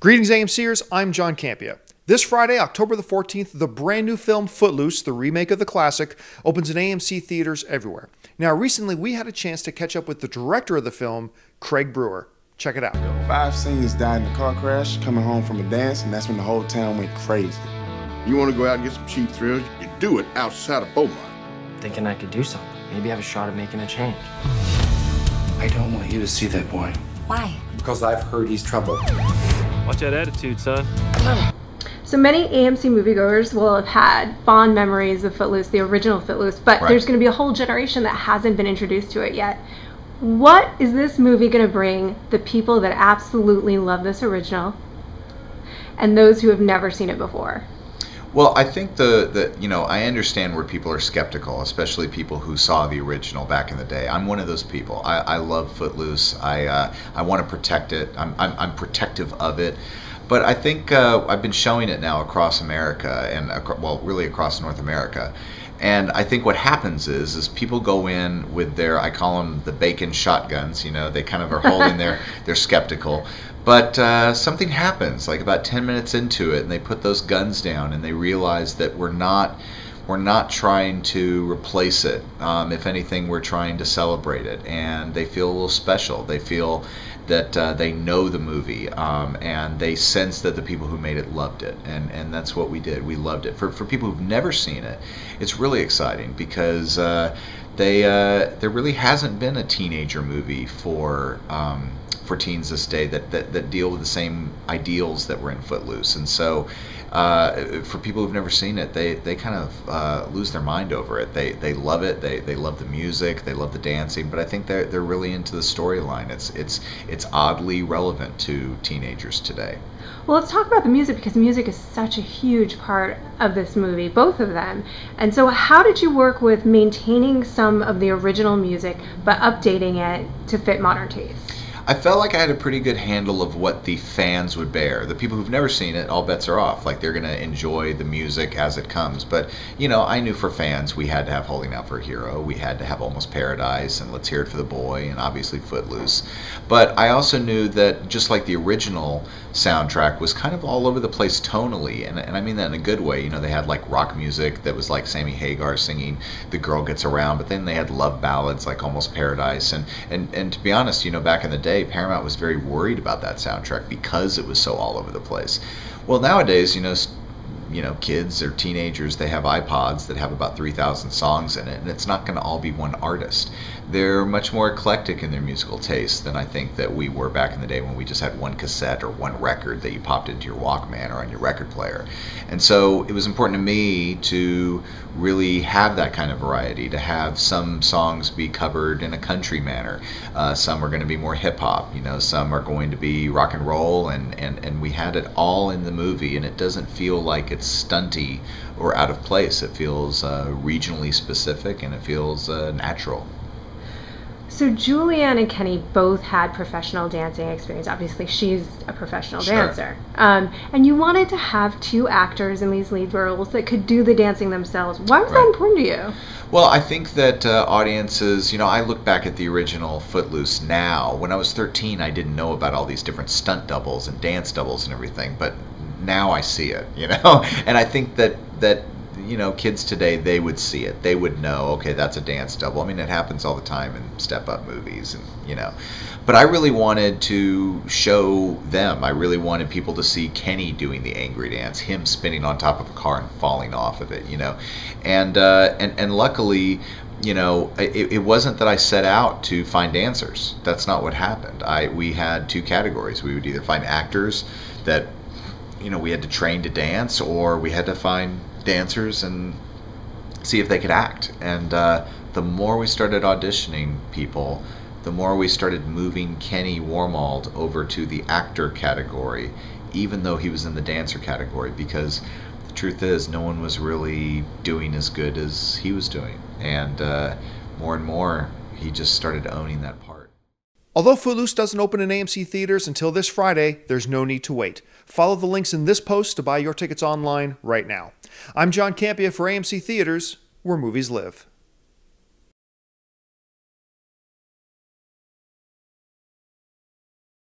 Greetings, AMCers. I'm John Campea. This Friday, October the 14th, the brand new film Footloose, the remake of the classic, opens in AMC theaters everywhere. Now, recently we had a chance to catch up with the director of the film, Craig Brewer. Check it out. 5 seniors died in a car crash coming home from a dance, and that's when the whole town went crazy. You want to go out and get some cheap thrills? You do it outside of Beaumont. Thinking I could do something. Maybe have a shot at making a change. I don't want you to see that boy. Why? Because I've heard he's trouble. Watch that attitude, son. So many AMC moviegoers will have had fond memories of Footloose, the original Footloose, but there's going to be a whole generation that hasn't been introduced to it yet. What is this movie going to bring the people that absolutely love this original and those who have never seen it before? Well, I think I understand where people are skeptical, especially people who saw the original back in the day. I'm one of those people. I love Footloose. I want to protect it. I'm protective of it. But I think I've been showing it now across America and really across North America. And I think what happens is people go in with their, I call them the bacon shotguns, they kind of are holding they're skeptical. But something happens, like about 10 minutes into it, and they put those guns down and they realize that we're not trying to replace it. If anything, we're trying to celebrate it. And they feel a little special. They feel that they know the movie, and they sense that the people who made it loved it. And that's what we did. We loved it. For people who've never seen it, it's really exciting because there really hasn't been a teenager movie for teens this day that deal with the same ideals that were in Footloose. And so for people who've never seen it, they kind of lose their mind over it. They love it. They love the music. They love the dancing. But I think they're really into the storyline. It's oddly relevant to teenagers today. Well, let's talk about the music, because music is such a huge part of this movie, both of them. And so how did you work with maintaining some of the original music but updating it to fit modern taste? I felt like I had a pretty good handle of what the fans would bear. The people who've never seen it, all bets are off. Like, they're going to enjoy the music as it comes. But, I knew for fans we had to have Holding Out for a Hero. We had to have Almost Paradise and Let's Hear It for the Boy and obviously Footloose. But I also knew that just like the original soundtrack was kind of all over the place tonally. And I mean that in a good way. They had like rock music that was like Sammy Hagar singing The Girl Gets Around. But then they had love ballads like Almost Paradise. And to be honest, back in the day, Paramount was very worried about that soundtrack because it was so all over the place. Well, nowadays, kids or teenagers, they have iPods that have about 3,000 songs in it, and it's not going to all be one artist. They're much more eclectic in their musical taste than I think that we were back in the day when we just had one cassette or one record that you popped into your Walkman or on your record player. And so it was important to me to really have that kind of variety, to have some songs be covered in a country manner. Some are going to be more hip-hop, some are going to be rock and roll, and we had it all in the movie, and it doesn't feel like it's stunty or out of place. It feels regionally specific, and it feels natural. So Julianne and Kenny both had professional dancing experience. Obviously, she's a professional dancer. And you wanted to have two actors in these lead roles that could do the dancing themselves. Why was that important to you? Well, I think that audiences, I look back at the original Footloose now. When I was 13, I didn't know about all these different stunt doubles and dance doubles and everything, but now I see it, And I think that kids today, they would see it. They would know, okay, that's a dance double. I mean, it happens all the time in step-up movies, and But I really wanted to show them. I really wanted people to see Kenny doing the angry dance, him spinning on top of a car and falling off of it, And luckily, it wasn't that I set out to find dancers. That's not what happened. We had two categories. We would either find actors that, we had to train to dance, or we had to find dancers and see if they could act. And the more we started auditioning people, the more we started moving Kenny Wormald over to the actor category, even though he was in the dancer category, because the truth is no one was really doing as good as he was doing. And more and more, he just started owning that part. Although Footloose doesn't open in AMC theaters until this Friday, there's no need to wait. Follow the links in this post to buy your tickets online right now. I'm John Campea for AMC Theaters, where movies live.